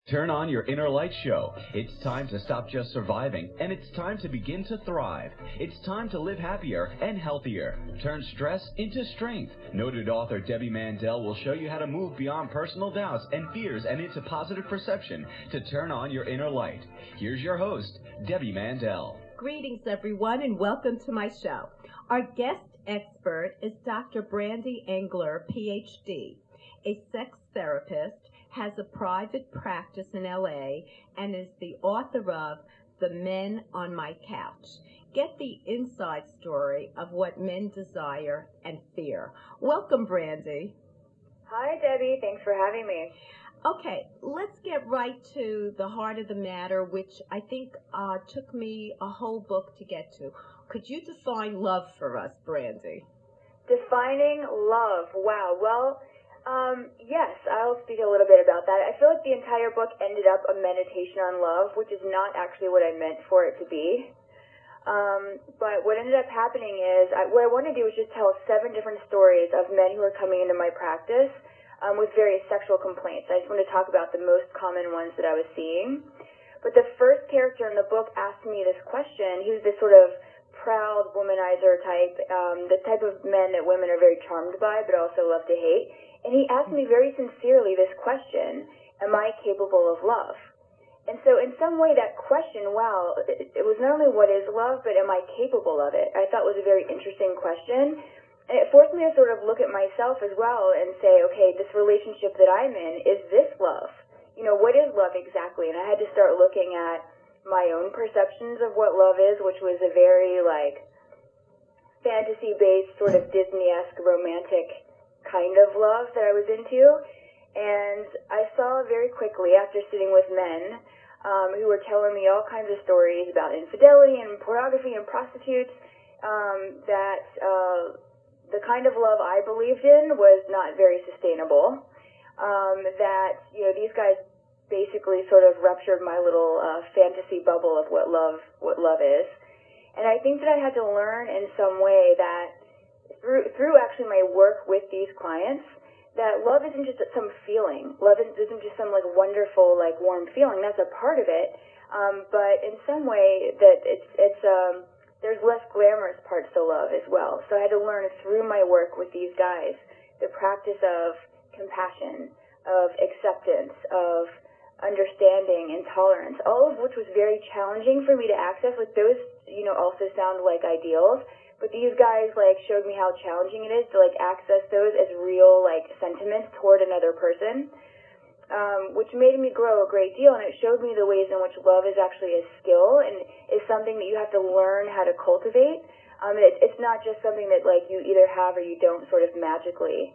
Turn on your inner light show. It's time to stop just surviving, and it's time to begin to thrive. It's time to live happier and healthier. Turn stress into strength. Noted author Debbie Mandel will show you how to move beyond personal doubts and fears and into positive perception to turn on your inner light. Here's your host, Debbie Mandel. Greetings, everyone, and welcome to my show. Our guest expert is Dr. Brandy Engler, Ph.D., a sex therapist, has a private practice in L.A., and is the author of The Men on My Couch. Get the inside story of what men desire and fear. Welcome, Brandy. Hi, Debbie. Thanks for having me. Okay, let's get right to the heart of the matter, which I think took me a whole book to get to. Could you define love for us, Brandy? Defining love. Wow. Well, yes, I'll speak a little bit about that. I feel like the entire book ended up a meditation on love, which is not actually what I meant for it to be. But what ended up happening is, what I wanted to do was just tell 7 different stories of men who are coming into my practice with various sexual complaints. I just want to talk about the most common ones that I was seeing. But the first character in the book asked me this question. He was this sort of proud womanizer type, the type of men that women are very charmed by but also love to hate. And he asked me very sincerely this question, am I capable of love? And so in some way that question, wow, it was not only what is love, but am I capable of it? I thought was a very interesting question. And it forced me to sort of look at myself as well and say, okay, this relationship that I'm in, is this love? You know, what is love exactly? And I had to start looking at my own perceptions of what love is, which was a very, fantasy-based, sort of Disney-esque romantic kind of love that I was into. And I saw very quickly, after sitting with men who were telling me all kinds of stories about infidelity and pornography and prostitutes, that the kind of love I believed in was not very sustainable. That, you know, these guys basically sort of ruptured my little fantasy bubble of what love is. And I think that I had to learn in some way that through actually my work with these clients, that love isn't just some feeling. Love isn't just some wonderful, warm feeling. That's a part of it. But in some way that there's less glamorous parts to love as well. So I had to learn through my work with these guys the practice of compassion, of acceptance, of understanding and tolerance, all of which was very challenging for me to access. Those, also sound like ideals. But these guys, showed me how challenging it is to, access those as real, sentiments toward another person, which made me grow a great deal, and it showed me the ways in which love is actually a skill and is something that you have to learn how to cultivate. It's not just something that, you either have or you don't sort of magically.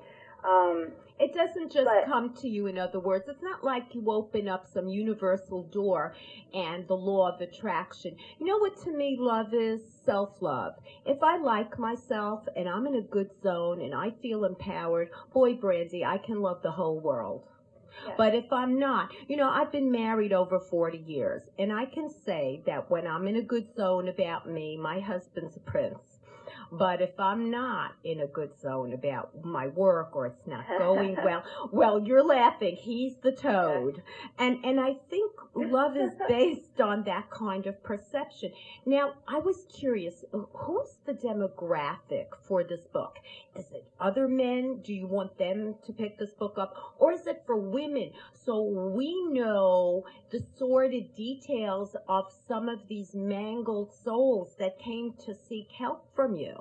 It doesn't just come to you, in other words. It's not like you open up some universal door and the law of attraction. You know what to me love is? Self-love. If I like myself and I'm in a good zone and I feel empowered, boy, Brandy, I can love the whole world. Yeah. But if I'm not, I've been married over 40 years, and I can say that when I'm in a good zone about me, my husband's a prince. But if I'm not in a good zone about my work or it's not going well, you're laughing. He's the toad. And I think love is based on that kind of perception. Now, I was curious, who's the demographic for this book? Is it other men? Do you want them to pick this book up? Or is it for women? So we know the sordid details of some of these mangled souls that came to seek help from you.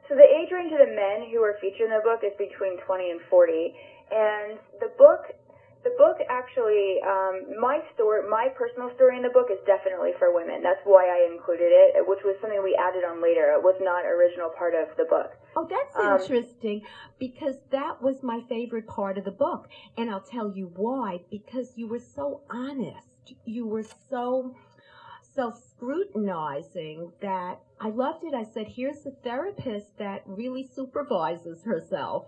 So the age range of the men who are featured in the book is between 20 and 40. And the book actually, my personal story in the book is definitely for women. That's why I included it, which was something we added on later. It was not original part of the book. Oh, that's interesting, because that was my favorite part of the book. And I'll tell you why, because you were so honest. You were so self-scrutinizing that I loved it. I said, here's a therapist that really supervises herself.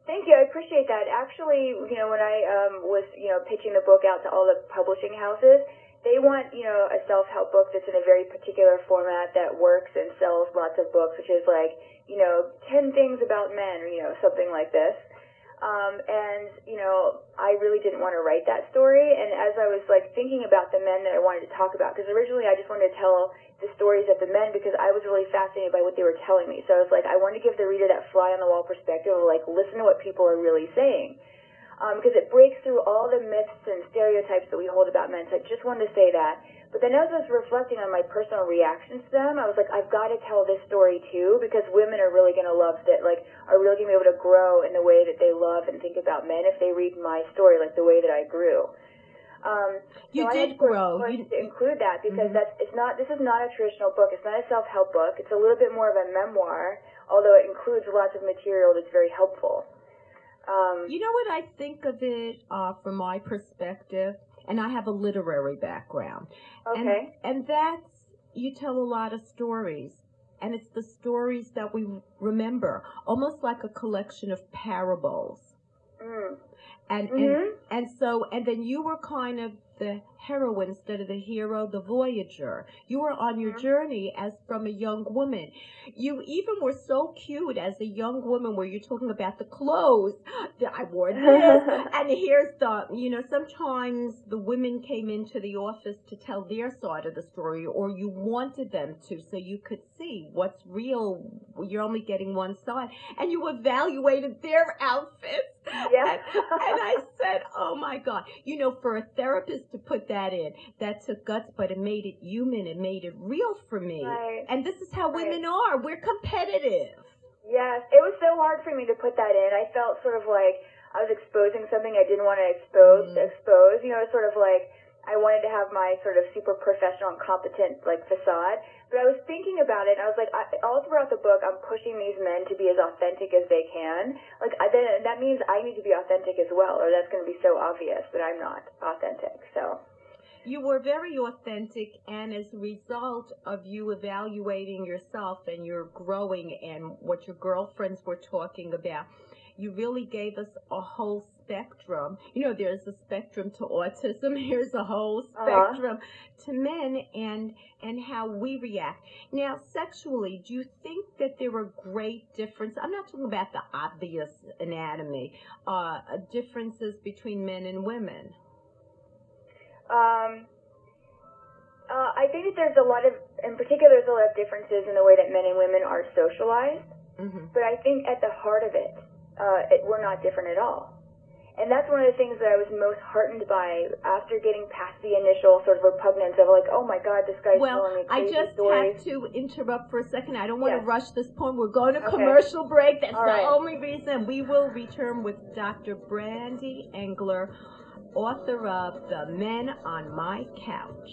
Thank you. I appreciate that. Actually, when I was, pitching the book out to all the publishing houses, they want, a self-help book that's in a very particular format that works and sells lots of books, which is 10 things about men, or, something like this. And, I really didn't want to write that story. And as I was, thinking about the men that I wanted to talk about, because originally I just wanted to tell the stories of the men because I was really fascinated by what they were telling me. So I was I wanted to give the reader that fly-on-the-wall perspective of, listen to what people are really saying. Because it breaks through all the myths and stereotypes that we hold about men. So I just wanted to say that. But then as I was reflecting on my personal reactions to them, I was I've got to tell this story too, because women are really going to love that, are really going to be able to grow in the way that they love and think about men if they read my story, the way that I grew. You so did grow. You to include that because this is not a traditional book. It's not a self-help book. It's a little bit more of a memoir, although it includes lots of material that's very helpful. You know what I think of it from my perspective? And I have a literary background. Okay. And that's, you tell a lot of stories. And it's the stories that we remember, almost like a collection of parables. And then you were kind of the heroine instead of the hero, the voyager. You were on your journey as from a young woman. You even were so cute as a young woman where you're talking about the clothes. I wore this, and here's sometimes the women came into the office to tell their side of the story, or you wanted them to, so you could see what's real. You're only getting one side, and you evaluated their outfits. Yeah. And I said, oh my God, for a therapist to put that in, that took guts, but it made it human. It made it real for me. Right. And this is how women are. We're competitive. Yes. It was so hard for me to put that in. I felt sort of like I was exposing something I didn't want to expose. Sort of like I wanted to have my sort of super professional and competent facade. But I was thinking about it, and I was all throughout the book, I'm pushing these men to be as authentic as they can. Then that means I need to be authentic as well, or that's going to be so obvious that I'm not authentic. So you were very authentic, and as a result of you evaluating yourself and your growing and what your girlfriends were talking about, you really gave us a whole spectrum. There's a spectrum to autism. Here's a whole spectrum to men and how we react. Now, sexually, do you think that there were great differences? I'm not talking about the obvious anatomy, differences between men and women. I think that there's a lot of differences in the way that men and women are socialized. But I think at the heart of it, we're not different at all. And that's one of the things that I was most heartened by after getting past the initial sort of repugnance of oh my God, this guy's telling me crazy stories. I just have to interrupt for a second. I don't want to rush this point. We're going to commercial break. That's the only reason. We will return with Dr. Brandy Engler, author of The Men on My Couch.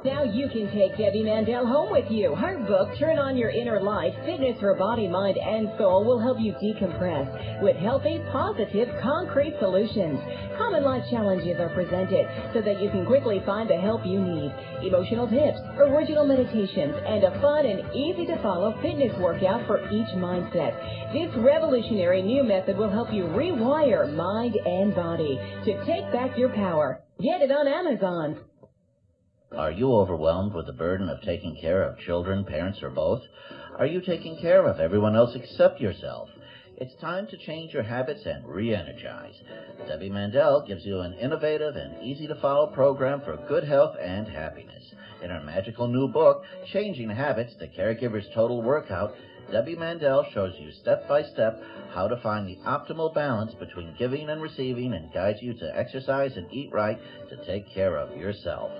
Now you can take Debbie Mandel home with you. Her book, Turn On Your Inner Light, Fitness for Body, Mind, and Soul, will help you decompress with healthy, positive, concrete solutions. Common life challenges are presented so that you can quickly find the help you need. Emotional tips, original meditations, and a fun and easy-to-follow fitness workout for each mindset. This revolutionary new method will help you rewire mind and body to take back your power. Get it on Amazon. Are you overwhelmed with the burden of taking care of children, parents, or both? Are you taking care of everyone else except yourself? It's time to change your habits and re-energize. Debbie Mandel gives you an innovative and easy-to-follow program for good health and happiness. In her magical new book, Changing Habits, The Caregiver's Total Workout, Debbie Mandel shows you step-by-step how to find the optimal balance between giving and receiving and guides you to exercise and eat right to take care of yourself.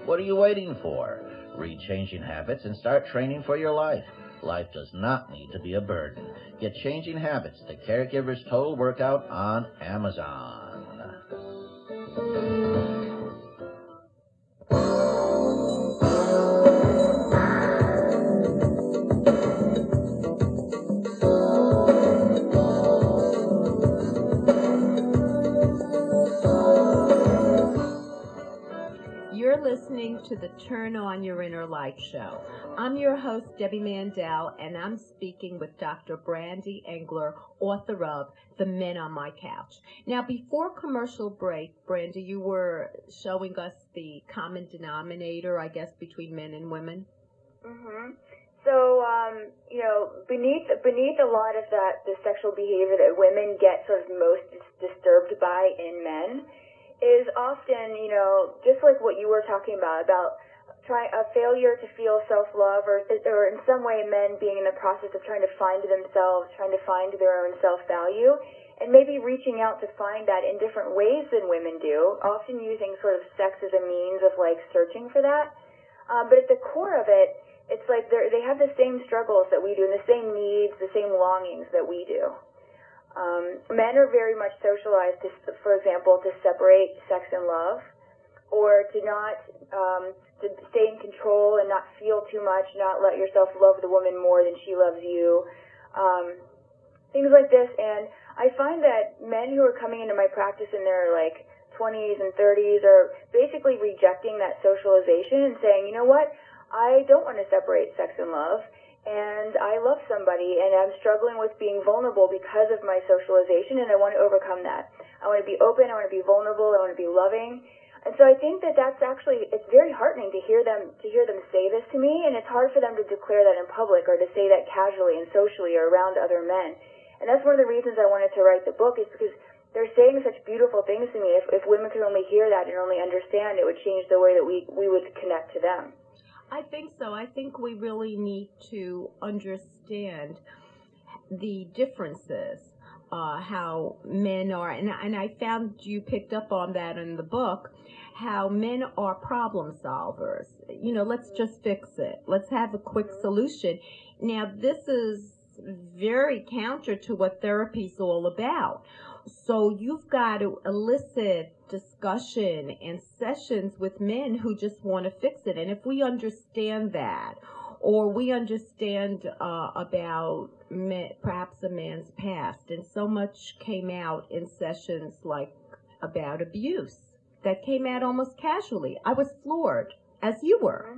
What are you waiting for? Read Changing Habits and start training for your life. Life does not need to be a burden. Get Changing Habits, The Caregiver's Total Workout on Amazon. You're listening listening to the Turn On Your Inner Light show. I'm your host, Debbie Mandel, and I'm speaking with Dr. Brandy Engler, author of The Men on My Couch. Now, before commercial break, Brandy, you were showing us the common denominator, I guess, between men and women. Mm-hmm. So, beneath a lot of that, the sexual behavior that women get sort of most disturbed by in men is often, just like what you were talking about a failure to feel self-love, or in some way men being in the process of trying to find themselves, trying to find their own self-value, and maybe reaching out to find that in different ways than women do, often using sort of sex as a means of, searching for that. But at the core of it, it's like they have the same struggles that we do, and the same needs, the same longings that we do. Men are very much socialized, for example, to separate sex and love, or to not to stay in control and not feel too much, not let yourself love the woman more than she loves you, things like this. And I find that men who are coming into my practice in their 20s and 30s are basically rejecting that socialization and saying, you know what, I don't want to separate sex and love, and I love somebody, and I'm struggling with being vulnerable because of my socialization, and I want to overcome that. I want to be open, I want to be vulnerable, I want to be loving. And so I think that that's actually, it's very heartening to hear them say this to me, and it's hard for them to declare that in public or to say that casually and socially or around other men. And that's one of the reasons I wanted to write the book, is because they're saying such beautiful things to me. If women could only hear that and only understand, it would change the way that we would connect to them. I think so. I think we really need to understand the differences, how men are, and I found you picked up on that in the book, how men are problem solvers. Let's just fix it. Let's have a quick solution. Now, this is very counter to what therapy's all about. So you've got to elicit discussion and sessions with men who just want to fix it. And if we understand that, or we understand about perhaps a man's past, and so much came out in sessions about abuse, that came out almost casually. I was floored, as you were.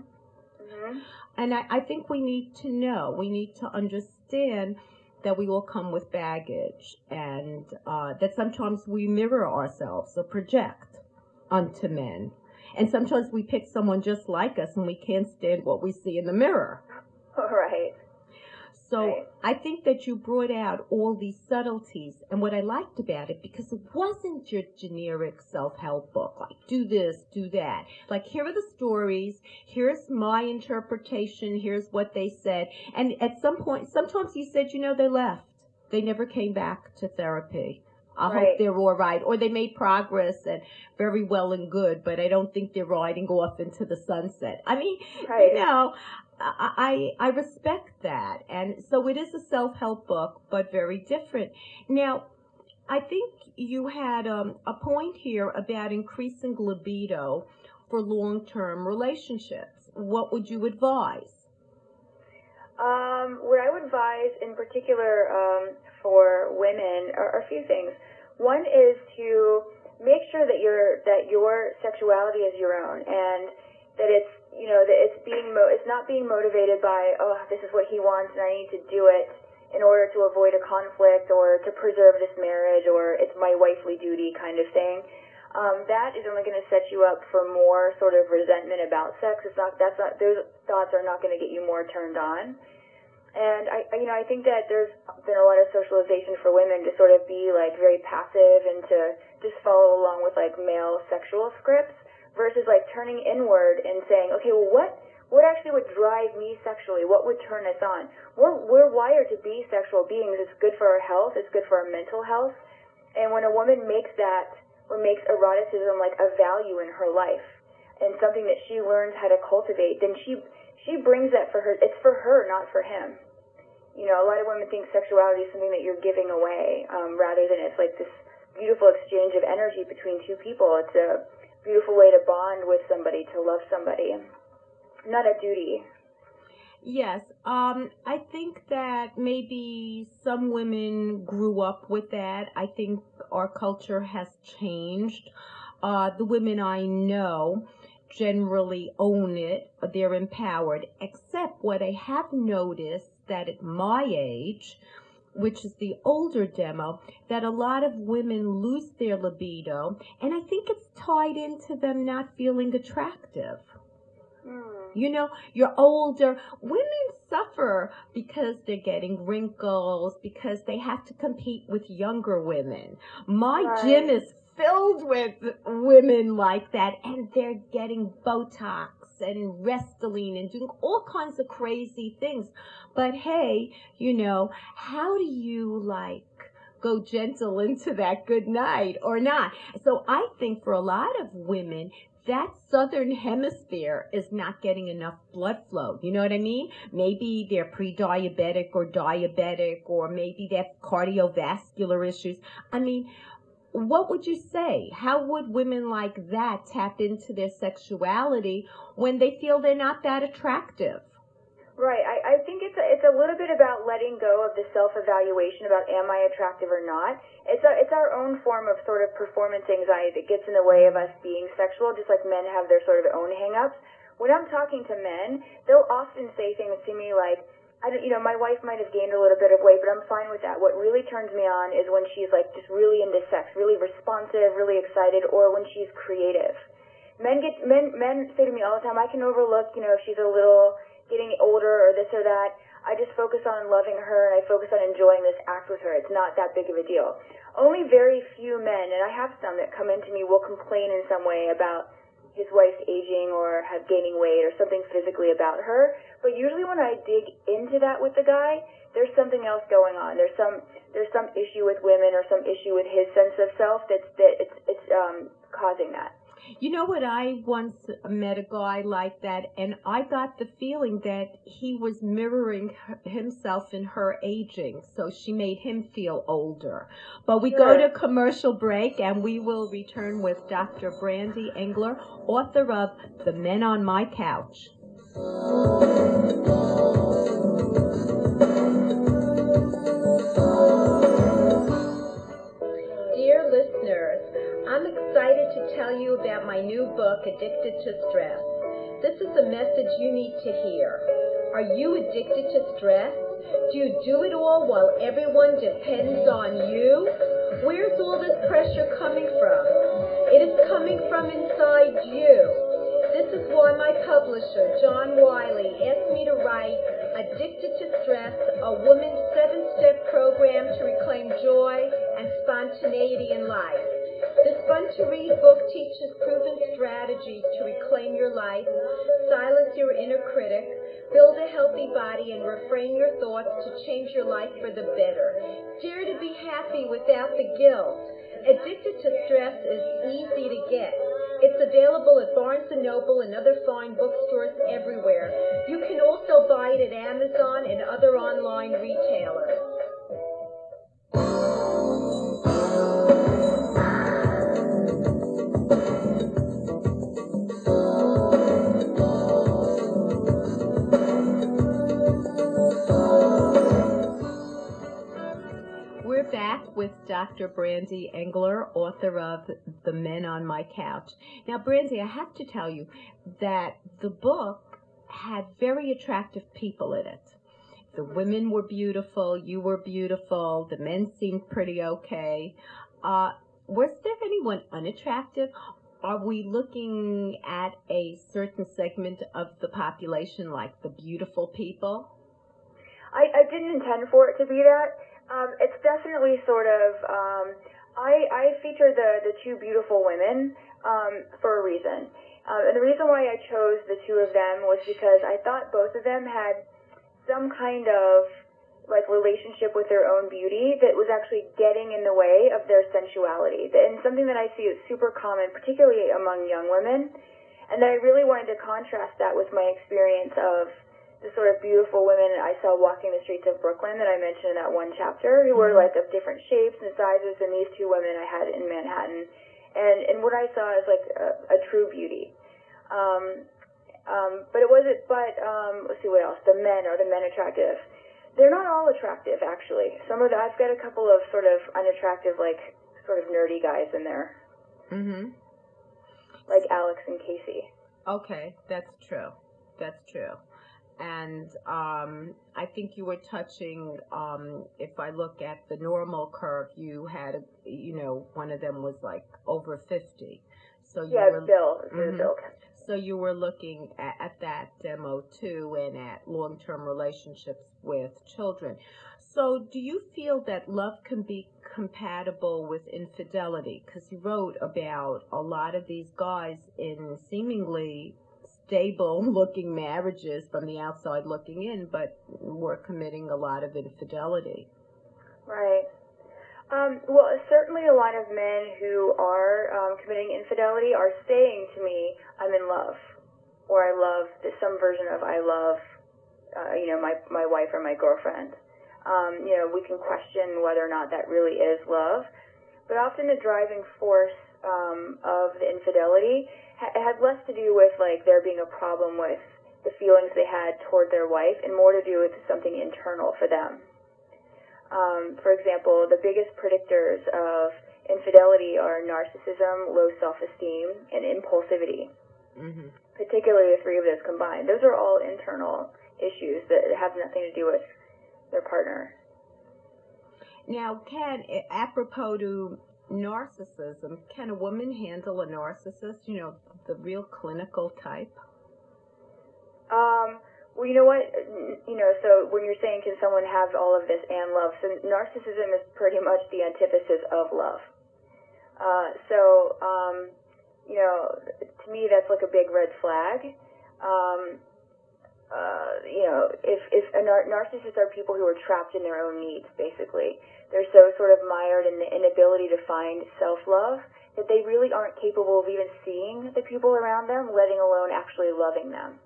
Mm-hmm. And I think we need to know, we need to understand that we all come with baggage, and that sometimes we mirror ourselves or project onto men. And sometimes we pick someone just like us and we can't stand what we see in the mirror. Right. So right. I think that you brought out all these subtleties, and what I liked about it, because it wasn't your generic self-help book, do this, do that. Here are the stories, here's my interpretation, here's what they said. And at some point, sometimes you said, they left. They never came back to therapy. I hope they're all right. Or they made progress and very well and good, but I don't think they're riding off into the sunset. I mean, I respect that. And so it is a self-help book, but very different. Now, I think you had a point here about increasing libido for long-term relationships. What would you advise? What I would advise in particular for women are a few things. One is to make sure that your sexuality is your own, and that it's that it's not being motivated by, this is what he wants and I need to do it in order to avoid a conflict or to preserve this marriage, or it's my wifely duty kind of thing. That is only going to set you up for more sort of resentment about sex. Those thoughts are not going to get you more turned on. And I think that there's been a lot of socialization for women to sort of be very passive and to just follow along with male sexual scripts, versus turning inward and saying, okay, well, what actually would drive me sexually? What would turn us on? We're wired to be sexual beings. It's good for our health. It's good for our mental health. And when a woman makes eroticism a value in her life and something that she learns how to cultivate, then she brings that for her. It's for her, not for him. A lot of women think sexuality is something that you're giving away, rather than it's this beautiful exchange of energy between two people. It's a beautiful way to bond with somebody, to love somebody, not a duty. Yes, I think that maybe some women grew up with that. I think our culture has changed. The women I know, generally own it, or they're empowered, except what I have noticed that at my age, which is the older demo, that a lot of women lose their libido, and I think it's tied into them not feeling attractive. You know, you're older. Women suffer because they're getting wrinkles, because they have to compete with younger women. My gym is filled with women like that, and they're getting Botox and Restylane and doing all kinds of crazy things. But hey, you know, how do you go gentle into that good night or not? So I think for a lot of women, that southern hemisphere is not getting enough blood flow. You know what I mean? Maybe they're pre-diabetic or diabetic, or maybe they have cardiovascular issues. I mean, what would you say? How would women like that tap into their sexuality when they feel they're not that attractive? Right. I think it's a little bit about letting go of the self-evaluation about am I attractive or not. It's our own form of sort of performance anxiety that gets in the way of us being sexual, just like men have their sort of own hang-ups. When I'm talking to men, they'll often say things to me like, my wife might have gained a little bit of weight, but I'm fine with that. What really turns me on is when she's just really into sex, really responsive, really excited, or when she's creative. Men say to me all the time, I can overlook, if she's a little getting older or this or that. I just focus on loving her, and I focus on enjoying this act with her. It's not that big of a deal. Only very few men, and I have some that come into me, will complain in some way about his wife's aging or have gaining weight or something physically about her. But usually when I dig into that with the guy, there's something else going on. There's some issue with women or some issue with his sense of self that's causing that. You know what, I once met a guy like that, and I got the feeling that he was mirroring himself in her aging, so she made him feel older. But we go to commercial break, and we will return with Dr. Brandy Engler, author of The Men on My Couch. Dear listeners, I'm excited to tell you about my new book, Addicted to Stress. This is a message you need to hear. Are you addicted to stress? Do you do it all while everyone depends on you? Where's all this pressure coming from? It is coming from inside you. This is why my publisher, John Wiley, asked me to write Addicted to Stress, a woman's 7-step program to reclaim joy and spontaneity in life. This fun-to-read book teaches proven strategies to reclaim your life, silence your inner critic, build a healthy body, and reframe your thoughts to change your life for the better. Dare to be happy without the guilt. Addicted to Stress is easy to get. It's available at Barnes & Noble and other fine bookstores everywhere. You can also buy it at Amazon and other online retailers. We're back with Dr. Brandy Engler, author of The Men on My Couch. Now, Brandy, I have to tell you that the book had very attractive people in it. The women were beautiful, you were beautiful, the men seemed pretty okay. Was there anyone unattractive? Are we looking at a certain segment of the population, like the beautiful people? I didn't intend for it to be that. It's definitely sort of, I feature the two beautiful women for a reason. And the reason why I chose the two of them was because I thought both of them had some kind of relationship with their own beauty that was actually getting in the way of their sensuality. And something that I see is super common, particularly among young women. And that I really wanted to contrast that with my experience of the sort of beautiful women I saw walking the streets of Brooklyn that I mentioned in that one chapter, who were of different shapes and sizes than these two women I had in Manhattan. And what I saw is a true beauty. But it wasn't, let's see what else. The men, are the men attractive? They're not all attractive, actually. I've got a couple of sort of unattractive, sort of nerdy guys in there. Mm-hmm. Like Alex and Casey. Okay, that's true. That's true. And I think you were touching, if I look at the normal curve, you had, one of them was like over 50. So you Yeah, were, Bill. Mhm. Bill. So you were looking at that demo too, and at long-term relationships with children. So do you feel that love can be compatible with infidelity? Because you wrote about a lot of these guys in seemingly stable-looking marriages from the outside looking in, but were committing a lot of infidelity. Right. Well, certainly a lot of men who are committing infidelity are saying to me, I'm in love, or I love some version of I love, my wife or my girlfriend. We can question whether or not that really is love, but often the driving force of the infidelity had less to do with like there being a problem with the feelings they had toward their wife and more to do with something internal for them. For example, the biggest predictors of infidelity are narcissism, low self-esteem, and impulsivity. Mm-hmm. Particularly the three of those combined. Those are all internal issues that have nothing to do with their partner. Now, apropos to narcissism, can a woman handle a narcissist, the real clinical type? Well, you know what? So when you're saying can someone have all of this and love, so narcissism is pretty much the antithesis of love. To me, that's like a big red flag. If narcissists are people who are trapped in their own needs, basically. They're so sort of mired in the inability to find self-love that they really aren't capable of even seeing the people around them, letting alone actually loving them.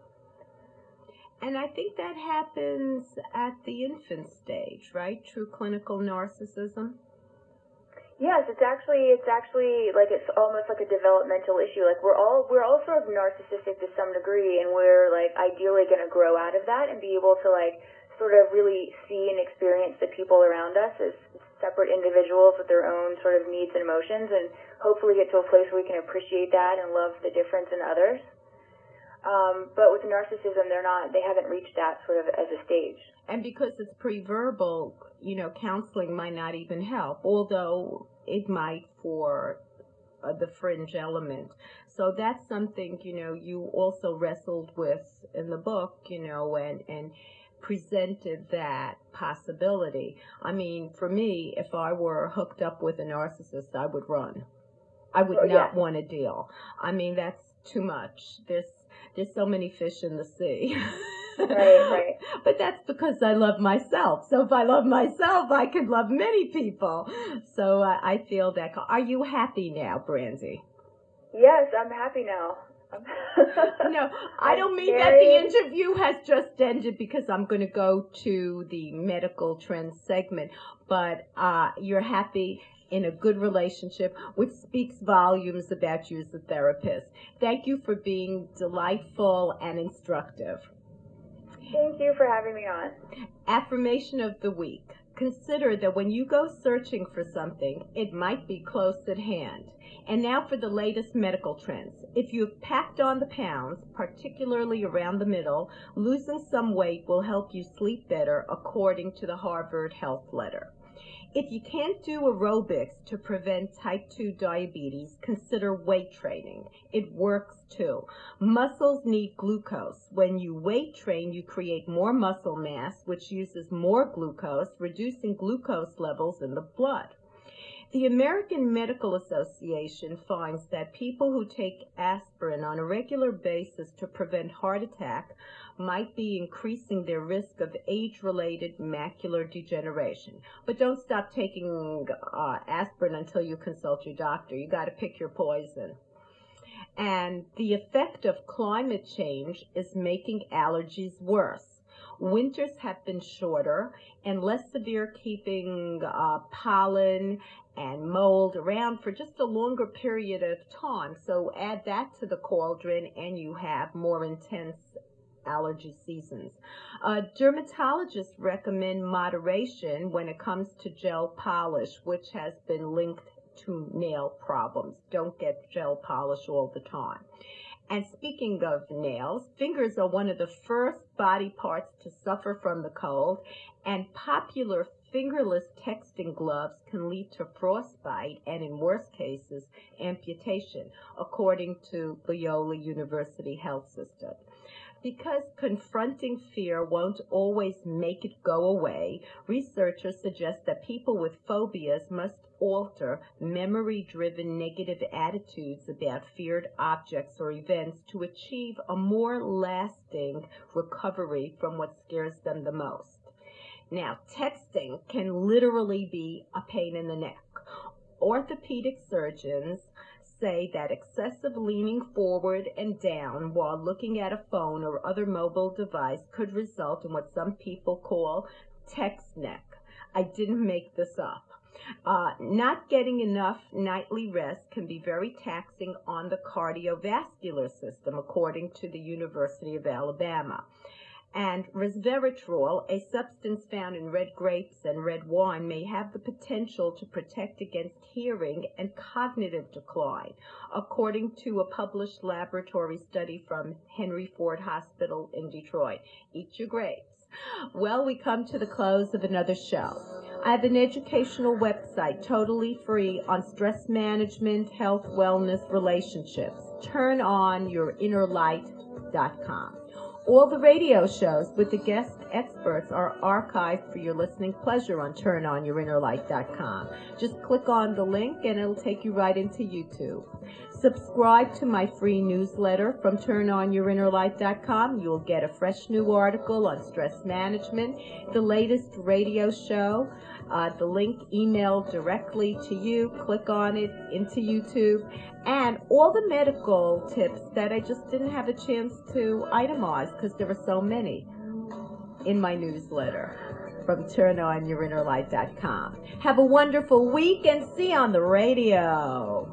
And I think that happens at the infant stage, right? True clinical narcissism. Yes, it's actually like it's almost like a developmental issue. Like we're all sort of narcissistic to some degree, and we're like ideally going to grow out of that and be able to like sort of really see and experience the people around us as separate individuals with their own sort of needs and emotions, and hopefully get to a place where we can appreciate that and love the difference in others. But with narcissism, they haven't reached that sort of as a stage. And because it's pre-verbal, counseling might not even help, although it might for the fringe element. So that's something, you also wrestled with in the book, and presented that possibility. I mean, for me, if I were hooked up with a narcissist, I would run. I would not want to deal. I mean, that's too much. There's so many fish in the sea. Right. But that's because I love myself. So if I love myself, I can love many people. So I feel that. Are you happy now, Brandy? Yes, I'm happy now. No, I don't mean that the interview has just ended because I'm going to go to the medical trends segment. But you're happy in a good relationship, which speaks volumes about you as a therapist. Thank you for being delightful and instructive. Thank you for having me on. Affirmation of the week. Consider that when you go searching for something, it might be close at hand. And now for the latest medical trends. If you've packed on the pounds, particularly around the middle, losing some weight will help you sleep better, according to the Harvard Health Letter. If you can't do aerobics to prevent type 2 diabetes, consider weight training. It works too. Muscles need glucose. When you weight train, you create more muscle mass, which uses more glucose, reducing glucose levels in the blood. The American Medical Association finds that people who take aspirin on a regular basis to prevent heart attack might be increasing their risk of age-related macular degeneration. But don't stop taking aspirin until you consult your doctor. You got to pick your poison. And the effect of climate change is making allergies worse. Winters have been shorter and less severe, keeping pollen and mold around for just a longer period of time. So add that to the cauldron and you have more intense allergy seasons. Dermatologists recommend moderation when it comes to gel polish, which has been linked to nail problems. Don't get gel polish all the time. And speaking of nails, fingers are one of the first body parts to suffer from the cold, and popular fingerless texting gloves can lead to frostbite and, in worst cases, amputation, according to Loyola University Health System. Because confronting fear won't always make it go away, researchers suggest that people with phobias must alter memory-driven negative attitudes about feared objects or events to achieve a more lasting recovery from what scares them the most. Now, texting can literally be a pain in the neck. Orthopedic surgeons say that excessive leaning forward and down while looking at a phone or other mobile device could result in what some people call text neck. I didn't make this up. Not getting enough nightly rest can be very taxing on the cardiovascular system, according to the University of Alabama. And resveratrol, a substance found in red grapes and red wine, may have the potential to protect against hearing and cognitive decline, according to a published laboratory study from Henry Ford Hospital in Detroit. Eat your grapes. Well, we come to the close of another show. I have an educational website, totally free, on stress management, health, wellness, relationships. TurnOnYourInnerLight.com. All the radio shows with the guest experts are archived for your listening pleasure on TurnOnYourInnerLight.com. Just click on the link and it'll take you right into YouTube. Subscribe to my free newsletter from TurnOnYourInnerLight.com. You'll get a fresh new article on stress management, the latest radio show, the link emailed directly to you. Click on it into YouTube. And all the medical tips that I just didn't have a chance to itemize because there are so many in my newsletter from TurnOnYourInnerLight.com. Have a wonderful week and see you on the radio.